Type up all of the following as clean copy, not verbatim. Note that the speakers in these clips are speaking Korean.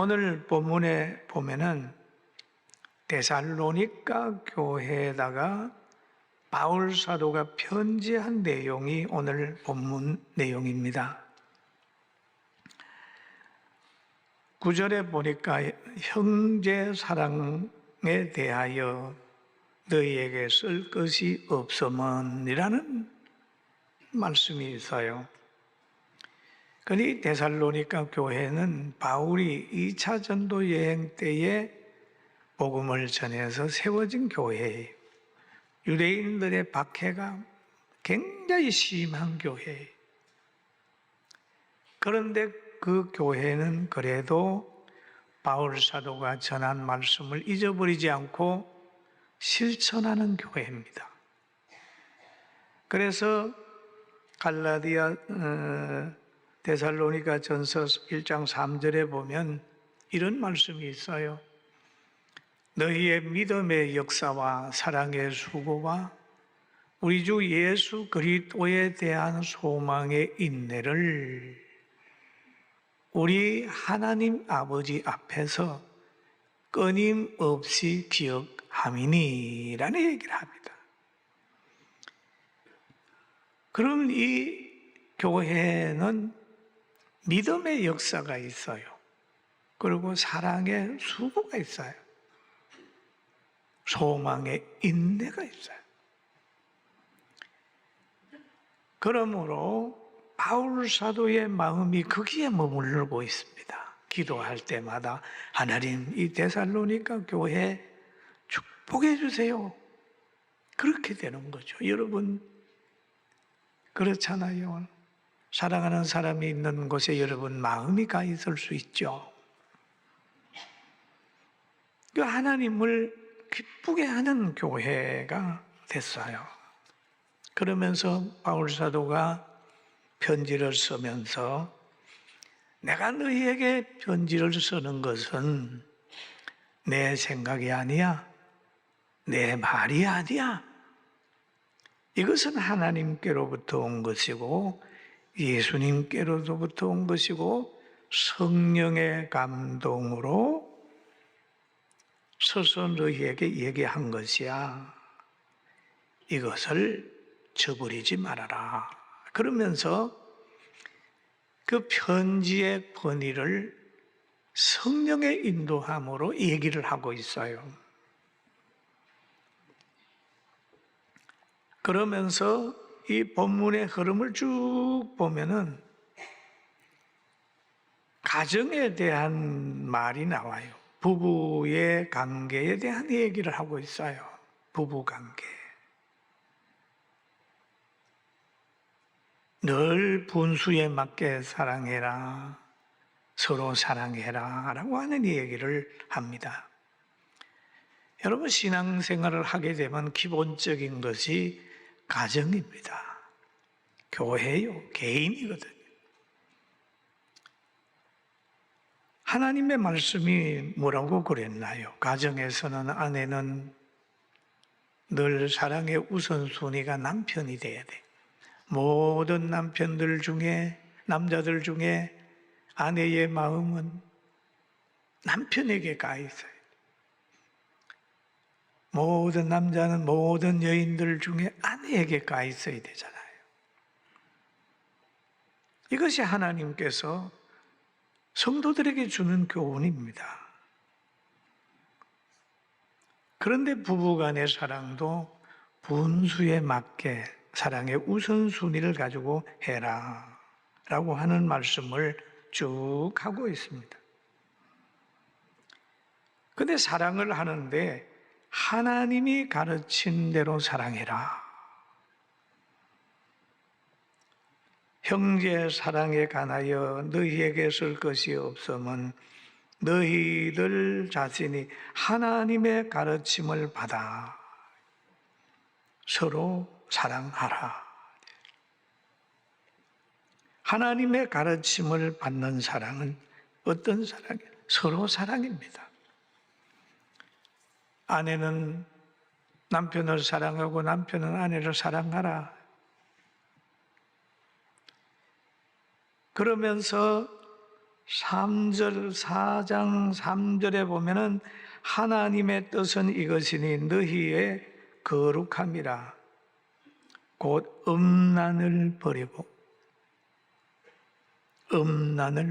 오늘 본문에 보면은 데살로니가 교회에다가 바울 사도가 편지한 내용이 오늘 본문 내용입니다. 9절에 보니까 형제 사랑에 대하여 너희에게 쓸 것이 없음은 말씀이 있어요. 그러니 데살로니가 교회는 바울이 2차 전도 여행 때에 복음을 전해서 세워진 교회예요. 유대인들의 박해가 굉장히 심한 교회예요. 그런데 그 교회는 그래도 바울 사도가 전한 말씀을 잊어버리지 않고 실천하는 교회입니다. 그래서 갈라디아 데살로니가 전서 1장 3절에 보면 이런 말씀이 있어요. 너희의 믿음의 역사와 사랑의 수고와 우리 주 예수 그리스도에 대한 소망의 인내를 우리 하나님 아버지 앞에서 끊임없이 기억함이니라는 얘기를 합니다. 그럼 이 교회는 믿음의 역사가 있어요. 그리고 사랑의 수고가 있어요. 소망의 인내가 있어요. 그러므로 바울 사도의 마음이 거기에 머무르고 있습니다. 기도할 때마다 하나님 이 데살로니가 교회 축복해 주세요. 그렇게 되는 거죠. 여러분 그렇잖아요. 사랑하는 사람이 있는 곳에 여러분 마음이 가 있을 수 있죠. 그 하나님을 기쁘게 하는 교회가 됐어요. 그러면서 바울 사도가 편지를 쓰면서 내가 너희에게 편지를 쓰는 것은 내 생각이 아니야. 내 말이 아니야. 이것은 하나님께로부터 온 것이고 예수님께로부터 온 것이고 성령의 감동으로 서서 너희에게 얘기한 것이야. 이것을 저버리지 말아라. 그러면서 그 편지의 권위를 성령의 인도함으로 얘기를 하고 있어요. 그러면서 이 본문의 흐름을 쭉 보면은 가정에 대한 말이 나와요. 부부의 관계에 대한 얘기를 하고 있어요. 부부 관계. 늘 분수에 맞게 사랑해라. 서로 사랑해라. 라고 하는 얘기를 합니다. 여러분, 신앙생활을 하게 되면 기본적인 것이 가정입니다. 교회요. 개인이거든요. 하나님의 말씀이 뭐라고 그랬나요? 가정에서는 아내는 늘 사랑의 우선순위가 남편이 돼야 돼. 모든 남편들 중에, 남자들 중에 아내의 마음은 남편에게 가 있어요. 모든 남자는 모든 여인들 중에 아내에게 가 있어야 되잖아요. 이것이 하나님께서 성도들에게 주는 교훈입니다. 그런데 부부간의 사랑도 분수에 맞게 사랑의 우선순위를 가지고 해라 라고 하는 말씀을 쭉 하고 있습니다. 그런데 사랑을 하는데 하나님이 가르친 대로 사랑해라. 형제 사랑에 관하여 너희에게 쓸 것이 없음은 너희들 자신이 하나님의 가르침을 받아 서로 사랑하라. 하나님의 가르침을 받는 사랑은 어떤 사랑이에요? 서로 사랑입니다. 아내는 남편을 사랑하고 남편은 아내를 사랑하라. 그러면서 3절, 4장 3절에 보면은 하나님의 뜻은 이것이니 너희의 거룩함이라. 곧 음란을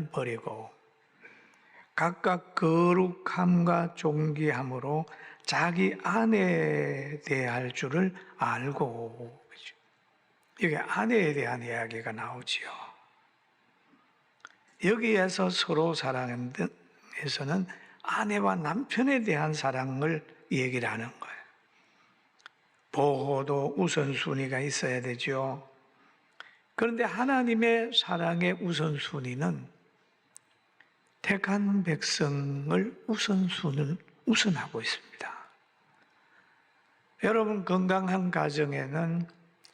버리고 각각 거룩함과 존귀함으로 자기 아내에 대할 줄을 알고. 여기 아내에 대한 이야기가 나오지요. 여기에서 서로 사랑하는 데서는 아내와 남편에 대한 사랑을 얘기를 하는 거예요. 보호도 우선순위가 있어야 되죠. 그런데 하나님의 사랑의 우선순위는 택한 백성을 우선하고 있습니다. 여러분, 건강한 가정에는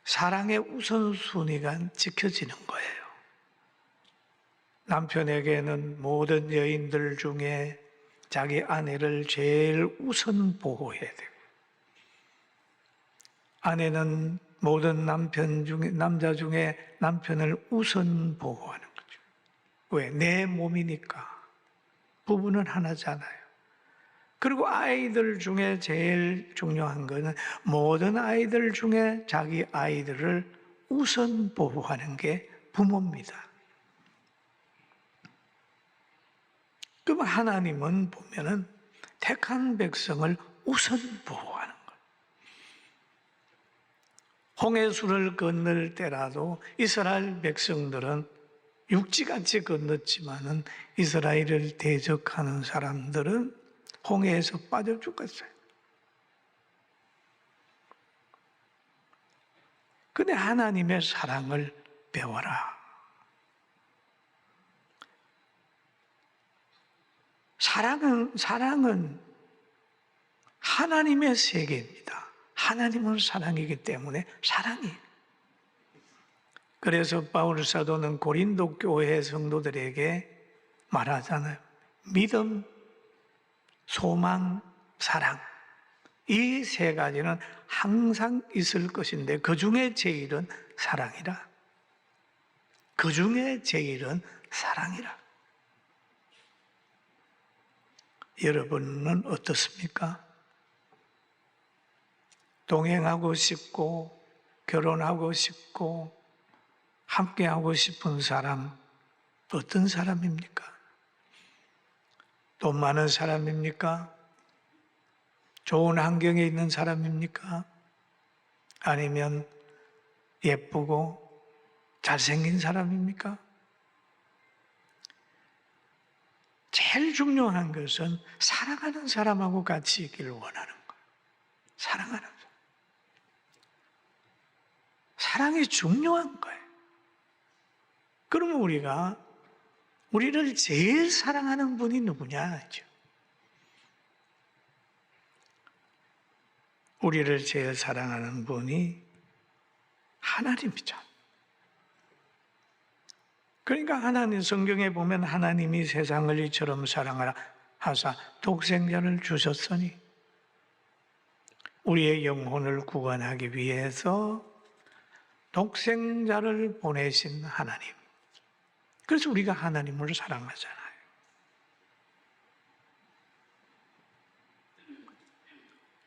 사랑의 우선순위가 지켜지는 거예요. 남편에게는 모든 여인들 중에 자기 아내를 제일 우선 보호해야 되고, 아내는 모든 남자 중에 남편을 우선 보호하는 거죠. 왜? 내 몸이니까. 부부는 하나잖아요. 그리고 아이들 중에 제일 중요한 것은 모든 아이들 중에 자기 아이들을 우선 보호하는 게 부모입니다. 그럼 하나님은 보면은 택한 백성을 우선 보호하는 거예요. 홍해수를 건널 때라도 이스라엘 백성들은 육지같이 건넜지만은 이스라엘을 대적하는 사람들은 홍해에서 빠져 죽었어요. 근데 하나님의 사랑을 배워라. 사랑은 하나님의 세계입니다. 하나님은 사랑이기 때문에 사랑이에요. 그래서 바울 사도는 고린도 교회 성도들에게 말하잖아요. 믿음, 소망, 사랑. 이 세 가지는 항상 있을 것인데 그 중에 제일은 사랑이라. 그 중에 제일은 사랑이라. 여러분은 어떻습니까? 동행하고 싶고 결혼하고 싶고 함께하고 싶은 사람 어떤 사람입니까? 돈 많은 사람입니까? 좋은 환경에 있는 사람입니까? 아니면 예쁘고 잘생긴 사람입니까? 제일 중요한 것은 사랑하는 사람하고 같이 있기를 원하는 거예요. 사랑하는 사람. 사랑이 중요한 거예요. 그러면 우리를 제일 사랑하는 분이 누구냐? 우리를 제일 사랑하는 분이 하나님이죠. 그러니까 하나님 성경에 보면 하나님이 세상을 이처럼 사랑하라 하사 독생자를 주셨으니 우리의 영혼을 구원하기 위해서 독생자를 보내신 하나님. 그래서 우리가 하나님을 사랑하잖아요.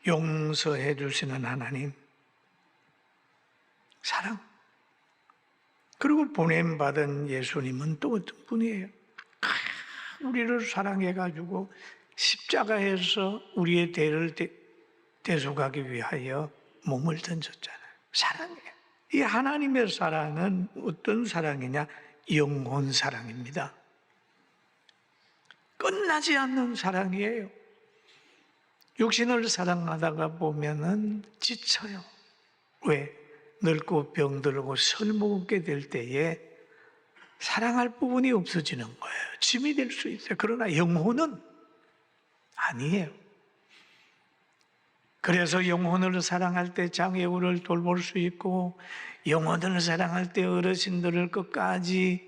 용서해 주시는 하나님, 사랑. 그리고 보냄받은 예수님은 또 어떤 분이에요? 우리를 사랑해가지고 십자가에서 우리의 죄를 대속하기 위하여 몸을 던졌잖아요. 사랑이에요. 이 하나님의 사랑은 어떤 사랑이냐? 영혼 사랑입니다. 끝나지 않는 사랑이에요. 육신을 사랑하다가 보면은 지쳐요. 왜? 늙고 병들고 설먹게 될 때에 사랑할 부분이 없어지는 거예요. 짐이 될 수 있어요. 그러나 영혼은 아니에요. 그래서 영혼을 사랑할 때 장애우를 돌볼 수 있고 영혼을 사랑할 때 어르신들을 끝까지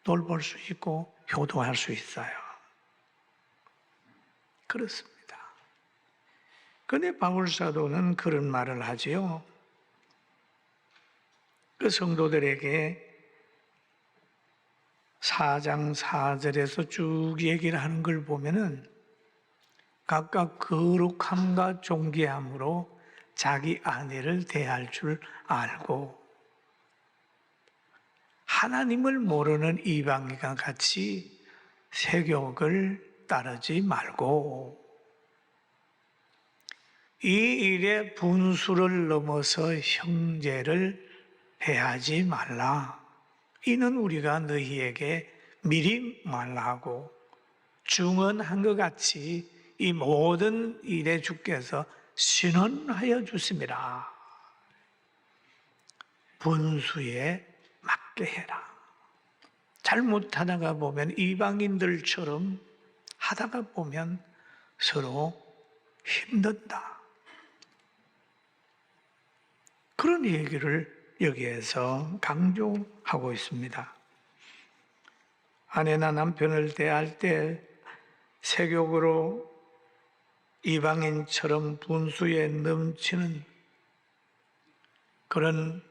돌볼 수 있고 효도할 수 있어요. 그렇습니다. 그런데 바울 사도는 그런 말을 하지요. 그 성도들에게 4장 4절에서 쭉 얘기를 하는 걸 보면은 각각 거룩함과 존귀함으로 자기 아내를 대할 줄 알고 하나님을 모르는 이방인과 같이 세욕을 따르지 말고 이 일에 분수를 넘어서 형제를 해하지 말라. 이는 우리가 너희에게 미리 말하고 증언한 것 같이 이 모든 일에 주께서 신원하여 주심이라. 분수에 맞게 해라. 잘못하다가 보면 이방인들처럼 하다가 보면 서로 힘든다. 그런 얘기를 여기에서 강조하고 있습니다. 아내나 남편을 대할 때 세욕으로 이방인처럼 분수에 넘치는 그런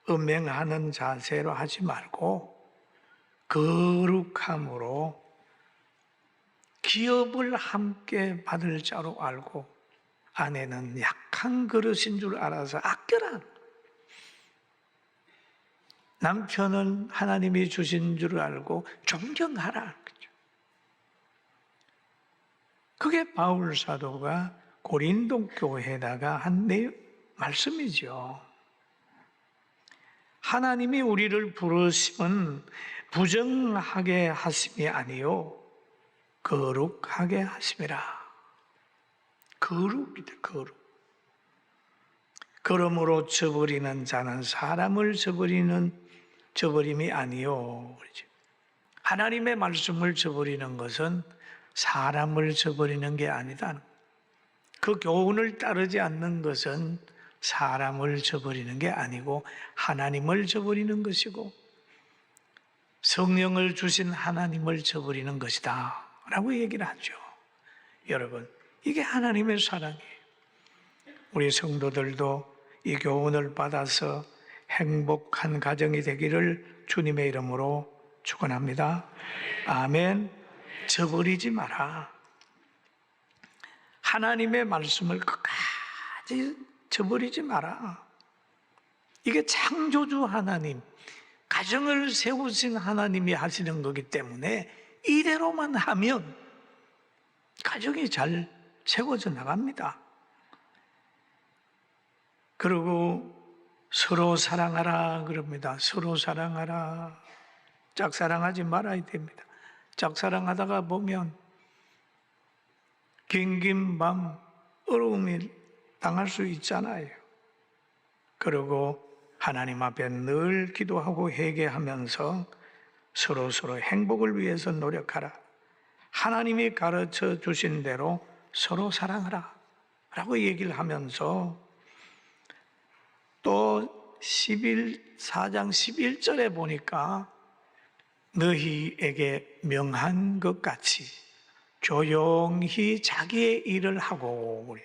음행하는 자세로 하지 말고 거룩함으로 기업을 함께 받을 자로 알고 아내는 약한 그릇인 줄 알아서 아껴라. 남편은 하나님이 주신 줄 알고 존경하라. 그게 바울 사도가 고린도 교회에다가 한 말씀이죠. 하나님이 우리를 부르심은 부정하게 하심이 아니요 거룩하게 하심이라. 거룩이다, 거룩. 그러므로 저버리는 자는 사람을 저버림이 아니요. 하나님의 말씀을 저버리는 것은 사람을 저버리는 게 아니다. 그 교훈을 따르지 않는 것은 사람을 저버리는 게 아니고 하나님을 저버리는 것이고 성령을 주신 하나님을 저버리는 것이다 라고 얘기를 하죠. 여러분, 이게 하나님의 사랑이에요. 우리 성도들도 이 교훈을 받아서 행복한 가정이 되기를 주님의 이름으로 축원합니다. 아멘. 저버리지 마라. 하나님의 말씀을 끝까지 저버리지 마라. 이게 창조주 하나님, 가정을 세우신 하나님이 하시는 거기 때문에 이대로만 하면 가정이 잘 세워져 나갑니다. 그리고 서로 사랑하라 그럽니다. 서로 사랑하라. 짝사랑하지 말아야 됩니다. 짝사랑하다가 보면 긴긴 밤 어려움이 당할 수 있잖아요. 그리고 하나님 앞에 늘 기도하고 회개하면서 서로 행복을 위해서 노력하라. 하나님이 가르쳐 주신 대로 서로 사랑하라 라고 얘기를 하면서 또 4장 11절에 보니까 너희에게 명한 것 같이 조용히 자기의 일을 하고,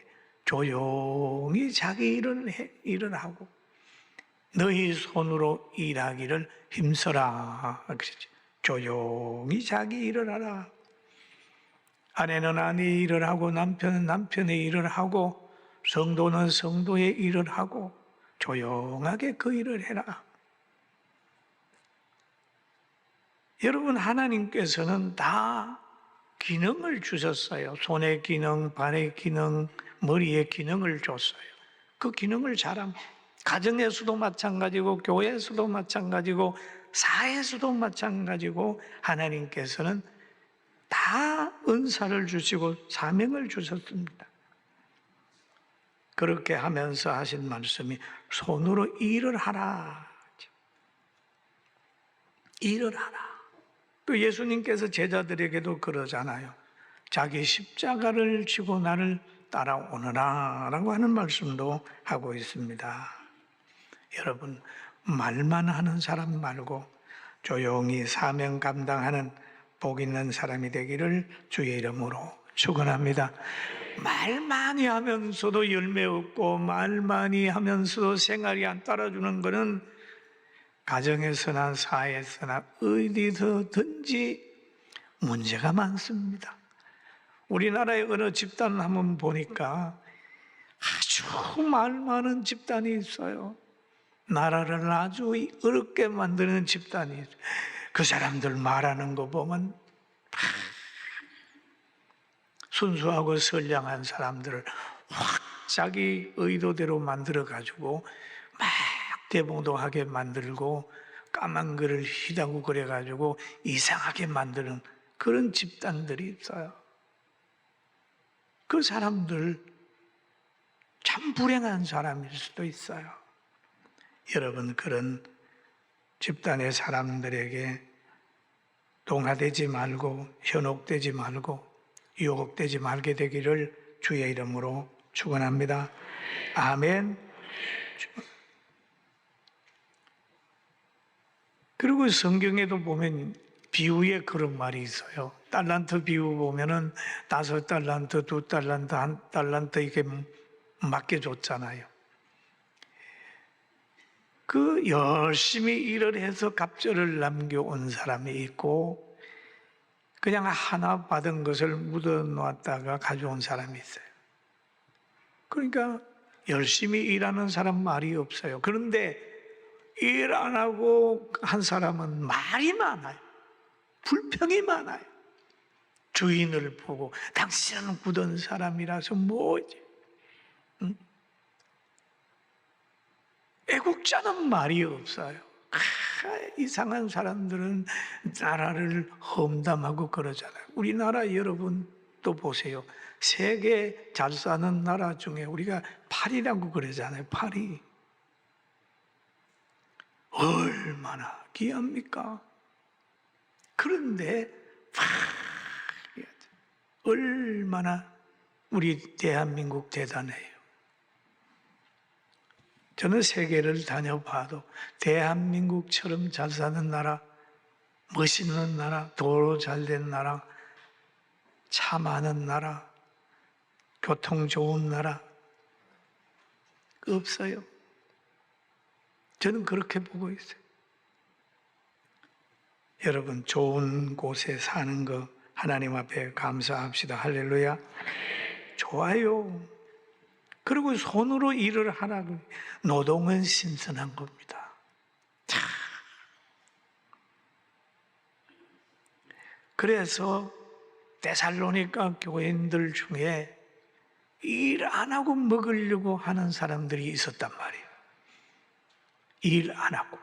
조용히 자기 일을 하고 너희 손으로 일하기를 힘써라. 그랬죠. 조용히 자기 일을 하라. 아내는 아내의 일을 하고 남편은 남편의 일을 하고 성도는 성도의 일을 하고 조용하게 그 일을 해라. 여러분, 하나님께서는 다 기능을 주셨어요. 손의 기능, 발의 기능, 머리의 기능을 줬어요. 그 기능을 잘하면 가정에서도 마찬가지고 교회에서도 마찬가지고 사회에서도 마찬가지고 하나님께서는 다 은사를 주시고 사명을 주셨습니다. 그렇게 하면서 하신 말씀이 손으로 일을 하라. 일을 하라. 또 예수님께서 제자들에게도 그러잖아요. 자기 십자가를 지고 나를 따라오너라 라고 하는 말씀도 하고 있습니다. 여러분, 말만 하는 사람 말고 조용히 사명 감당하는 복 있는 사람이 되기를 주의 이름으로 축원합니다. 말 많이 하면서도 열매 없고 말 많이 하면서도 생활이 안 따라주는 것은 가정에서나 사회에서나 어디서든지 문제가 많습니다. 우리나라의 어느 집단을 한번 보니까 아주 말 많은 집단이 있어요. 나라를 아주 어렵게 만드는 집단이 있어요. 그 사람들 말하는 거 보면 순수하고 선량한 사람들을 확 자기 의도대로 만들어가지고 막 대봉동하게 만들고 까만 글을 희다고 그래가지고 이상하게 만드는 그런 집단들이 있어요. 그 사람들 참 불행한 사람일 수도 있어요. 여러분, 그런 집단의 사람들에게 동화되지 말고 현혹되지 말고 유혹되지 말게 되기를 주의 이름으로 축원합니다. 아멘. 그리고 성경에도 보면 비유에 그런 말이 있어요. 달란트 비유 보면은 5달란트, 2달란트, 1달란트 이렇게 맡겨줬잖아요. 그 열심히 일을 해서 갑절을 남겨온 사람이 있고 그냥 하나 받은 것을 묻어놓았다가 가져온 사람이 있어요. 그러니까 열심히 일하는 사람 말이 없어요. 그런데 일 안 하고 한 사람은 말이 많아요. 불평이 많아요. 주인을 보고 당신은 굳은 사람이라서 뭐지? 응? 애국자는 말이 없어요. 이상한 사람들은 나라를 험담하고 그러잖아요. 우리나라 여러분 또 보세요. 세계 잘 사는 나라 중에 우리가 파리라고 그러잖아요. 파리. 얼마나 귀합니까? 그런데 얼마나 우리 대한민국 대단해요. 저는 세계를 다녀봐도 대한민국처럼 잘 사는 나라, 멋있는 나라, 도로 잘 된 나라, 차 많은 나라, 교통 좋은 나라 없어요. 저는 그렇게 보고 있어요. 여러분, 좋은 곳에 사는 거 하나님 앞에 감사합시다. 할렐루야. 좋아요. 그리고 손으로 일을 하라고. 노동은 신선한 겁니다. 참. 그래서 데살로니가 교인들 중에 일 안 하고 먹으려고 하는 사람들이 있었단 말이에요. 일 안 하고.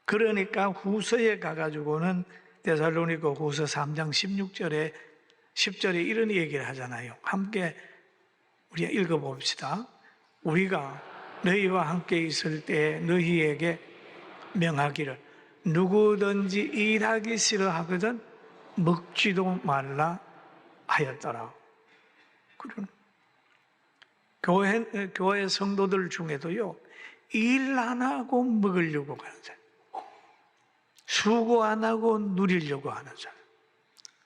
그러니까 후서에 가가지고는 데살로니가 후서 3장 16절에 10절에 이런 얘기를 하잖아요. 함께 우리가 읽어봅시다. 우리가 너희와 함께 있을 때 너희에게 명하기를 누구든지 일하기 싫어하거든 먹지도 말라 하였더라. 그런 교회 성도들 중에도요, 일 안 하고 먹으려고 하는 사람, 수고 안 하고 누리려고 하는 사람,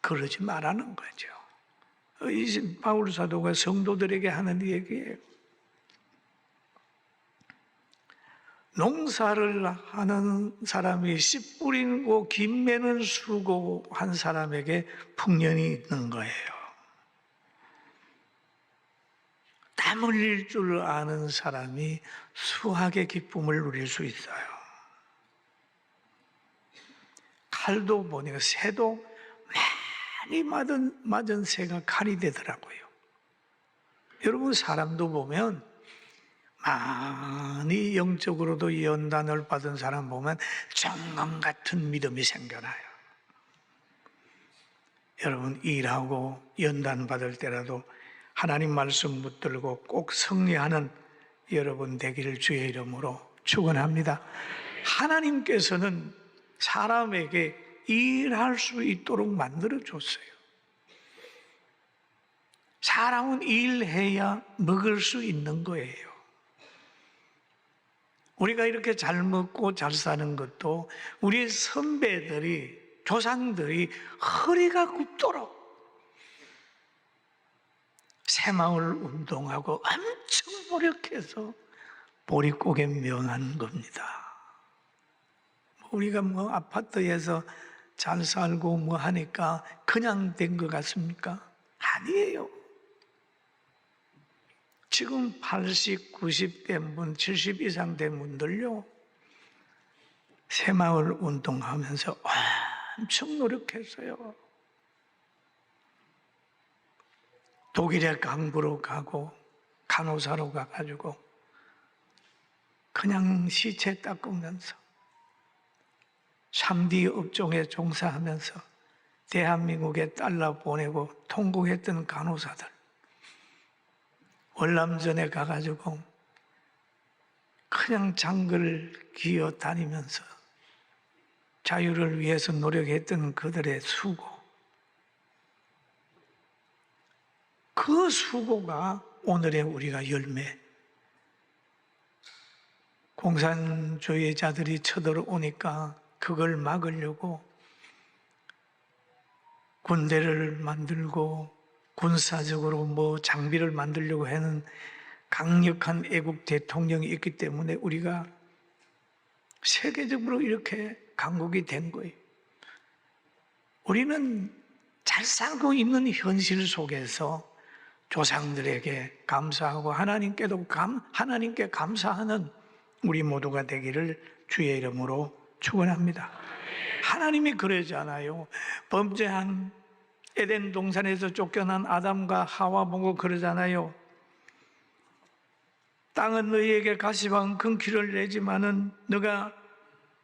그러지 말라는 거죠. 이 바울 사도가 성도들에게 하는 얘기예요. 농사를 하는 사람이 씨 뿌리고 김 매는 수고한 사람에게 풍년이 있는 거예요. 땀 흘릴 줄 아는 사람이 수확의 기쁨을 누릴 수 있어요. 칼도 보니까 새도 많이 맞은 새가 칼이 되더라고요. 여러분, 사람도 보면 많이 영적으로도 연단을 받은 사람 보면 정금 같은 믿음이 생겨나요. 여러분, 일하고 연단 받을 때라도 하나님 말씀 붙들고 꼭 승리하는 여러분 되기를 주의 이름으로 축원합니다. 하나님께서는 사람에게 일할 수 있도록 만들어 줬어요. 사람은 일해야 먹을 수 있는 거예요. 우리가 이렇게 잘 먹고 잘 사는 것도 우리 선배들이, 조상들이 허리가 굽도록 새마을 운동하고 엄청 노력해서 보릿고개 명한 겁니다. 우리가 뭐 아파트에서 잘 살고 뭐 하니까 그냥 된 것 같습니까? 아니에요. 지금 80, 90대 분, 70 이상 된 분들요, 새마을 운동하면서 엄청 노력했어요. 독일에 강부로 가고 간호사로 가가지고 그냥 시체 닦으면서 3D 업종에 종사하면서 대한민국에 달러 보내고 통곡했던 간호사들, 월남전에 가가지고 그냥 장글 기어 다니면서 자유를 위해서 노력했던 그들의 수고, 그 수고가 오늘의 우리가 열매. 공산주의자들이 쳐들어오니까 그걸 막으려고 군대를 만들고 군사적으로 뭐 장비를 만들려고 하는 강력한 애국 대통령이 있기 때문에 우리가 세계적으로 이렇게 강국이 된 거예요. 우리는 잘 살고 있는 현실 속에서 조상들에게 감사하고 하나님께 감사하는 우리 모두가 되기를 주의 이름으로 축원합니다. 하나님이 그러잖아요. 범죄한 에덴 동산에서 쫓겨난 아담과 하와 보고 그러잖아요. 땅은 너희에게 가시방 큰 키를 내지만은 너가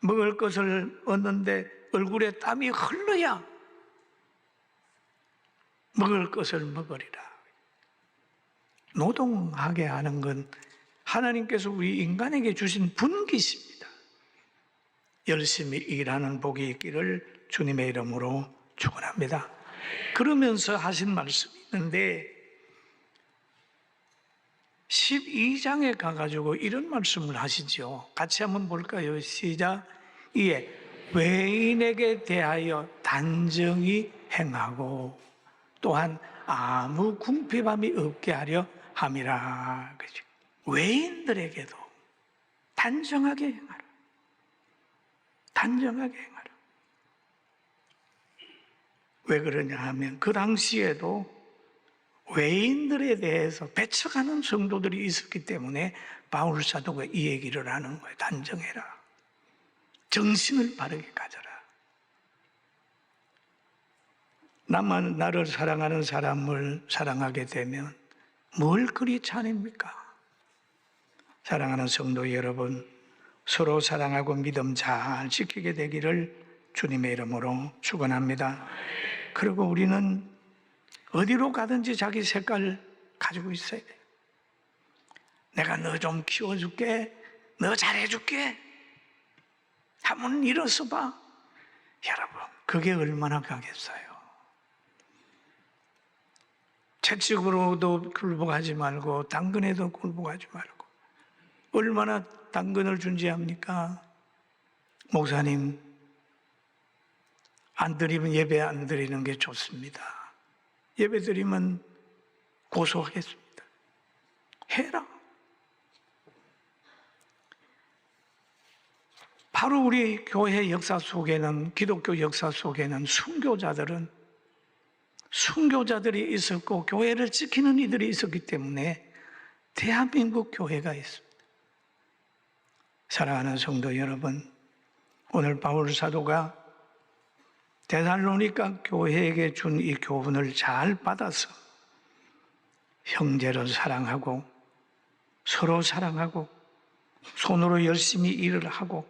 먹을 것을 얻는데 얼굴에 땀이 흘러야 먹을 것을 먹으리라. 노동하게 하는 건 하나님께서 우리 인간에게 주신 분기십니다. 열심히 일하는 복이 있기를 주님의 이름으로 축원합니다. 그러면서 하신 말씀이 있는데 12장에 가가지고 이런 말씀을 하시죠. 같이 한번 볼까요? 시작. 이에 외인에게 대하여 단정히 행하고 또한 아무 궁핍함이 없게 하려 함이라. 그죠? 외인들에게도 단정하게 행하라. 단정하게 행하라. 왜 그러냐 하면 그 당시에도 외인들에 대해서 배척하는 성도들이 있었기 때문에 바울 사도가 이 얘기를 하는 거예요. 단정해라. 정신을 바르게 가져라. 나를 사랑하는 사람을 사랑하게 되면 뭘 그리 차립니까? 사랑하는 성도 여러분, 서로 사랑하고 믿음 잘 지키게 되기를 주님의 이름으로 축원합니다. 그리고 우리는 어디로 가든지 자기 색깔을 가지고 있어야 돼요. 내가 너 좀 키워줄게, 너 잘해줄게 한번 일어서 봐. 여러분, 그게 얼마나 가겠어요. 채찍으로도 굴복하지 말고 당근에도 굴복하지 말고. 얼마나 당근을 준지합니까? 목사님, 안 드리면 예배 안 드리는 게 좋습니다. 예배 드리면 고소하겠습니다. 해라. 바로 우리 교회 역사 속에는, 기독교 역사 속에는 순교자들이 있었고 교회를 지키는 이들이 있었기 때문에 대한민국 교회가 있습니다. 사랑하는 성도 여러분, 오늘 바울 사도가 데살로니가 교회에게 준 이 교훈을 잘 받아서 형제를 사랑하고 서로 사랑하고 손으로 열심히 일을 하고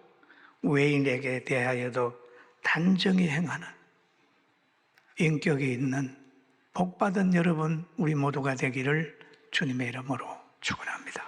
외인에게 대하여도 단정히 행하는 인격이 있는 복받은 여러분, 우리 모두가 되기를 주님의 이름으로 축원합니다.